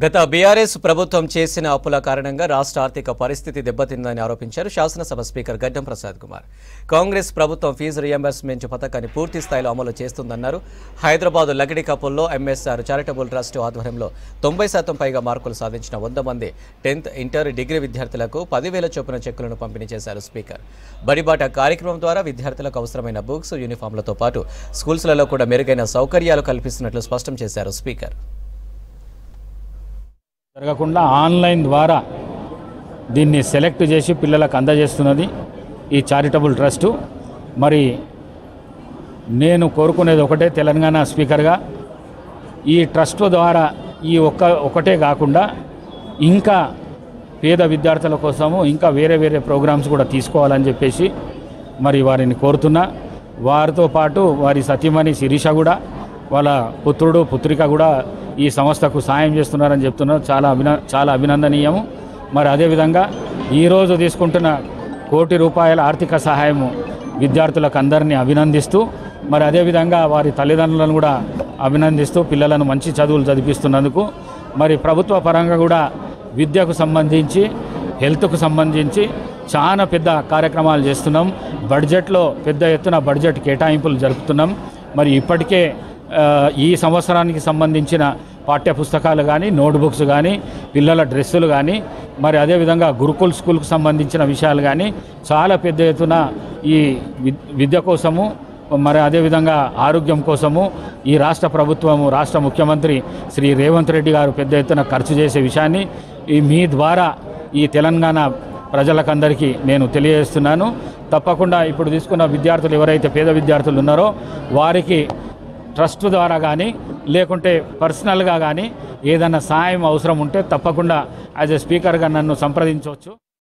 గత బీఆర్ఎస్ ప్రభుత్వం చేసిన అప్పుల కారణంగా రాష్ట్ర ఆర్థిక పరిస్థితి దెబ్బతిందని ఆరోపించారు శాసనసభ స్పీకర్ గడ్డం ప్రసాద్ కుమార్. కాంగ్రెస్ ప్రభుత్వం ఫీజు రియంబర్స్మెంట్ పథకాన్ని పూర్తి స్థాయిలో అమలు చేస్తుందన్నారు. హైదరాబాద్ లగడికపుల్లో ఎంఎస్ఆర్ చారిటబుల్ ట్రస్ట్ ఆధ్వర్యంలో 90% పైగా మార్కులు సాధించిన 100 మంది 10th, ఇంటర్, డిగ్రీ విద్యార్థులకు 10,000 చొప్పున చెక్కులను పంపిణీ చేశారు స్పీకర్. బడిబాట కార్యక్రమం ద్వారా విద్యార్థులకు అవసరమైన బుక్స్, యూనిఫామ్లతో పాటు స్కూల్స్లలో కూడా మెరుగైన సౌకర్యాలు కల్పిస్తున్నట్లు స్పష్టం చేశారు స్పీకర్. జరగకుండా ఆన్లైన్ ద్వారా దీన్ని సెలెక్ట్ చేసి పిల్లలకు అందజేస్తున్నది ఈ చారిటబుల్ ట్రస్టు. మరి నేను కోరుకునేది ఒకటే, తెలంగాణ స్పీకర్గా ఈ ట్రస్ట్ ద్వారా ఈ ఒకటే కాకుండా ఇంకా పేద విద్యార్థుల కోసము ఇంకా వేరే ప్రోగ్రామ్స్ కూడా తీసుకోవాలని చెప్పేసి మరి వారిని కోరుతున్నా. వారితో పాటు వారి సతీమణి శిరీష కూడా, వాళ్ళ పుత్రుడు పుత్రిక కూడా ఈ సంస్థకు సాయం చేస్తున్నారని చెప్తున్నారు. చాలా అభినందనీయము. మరి అదేవిధంగా ఈరోజు తీసుకుంటున్న ₹1 కోటి ఆర్థిక సహాయము విద్యార్థులకు అందరినీ అభినందిస్తూ, మరి అదేవిధంగా వారి తల్లిదండ్రులను కూడా అభినందిస్తూ పిల్లలను మంచి చదువులు చదివిస్తున్నందుకు మరి ప్రభుత్వ పరంగా కూడా విద్యకు సంబంధించి, హెల్త్కు సంబంధించి చాలా పెద్ద కార్యక్రమాలు చేస్తున్నాం. బడ్జెట్లో పెద్ద ఎత్తున బడ్జెట్ కేటాయింపులు జరుపుతున్నాం. మరి ఇప్పటికే ఈ సంవత్సరానికి సంబంధించిన పాఠ్య పుస్తకాలు కానీ, నోట్బుక్స్ కానీ, పిల్లల డ్రెస్సులు కానీ, మరి అదేవిధంగా గురుకుల్ స్కూల్కు సంబంధించిన విషయాలు కానీ చాలా పెద్ద ఎత్తున ఈ విద్య కోసము, మరి అదేవిధంగా ఆరోగ్యం కోసము ఈ రాష్ట్ర ప్రభుత్వము, రాష్ట్ర ముఖ్యమంత్రి శ్రీ రేవంత్ రెడ్డి గారు పెద్ద ఎత్తున ఖర్చు చేసే విషయాన్ని మీ ద్వారా ఈ తెలంగాణ ప్రజలకందరికీ నేను తెలియజేస్తున్నాను. తప్పకుండా ఇప్పుడు తీసుకున్న విద్యార్థులు ఎవరైతే పేద విద్యార్థులు ఉన్నారో వారికి ట్రస్ట్ ద్వారా కానీ లేకుంటే పర్సనల్గా కానీ ఏదైనా సాయం అవసరం ఉంటే తప్పకుండా యాజ్ ఎ స్పీకర్గా నన్ను సంప్రదించవచ్చు.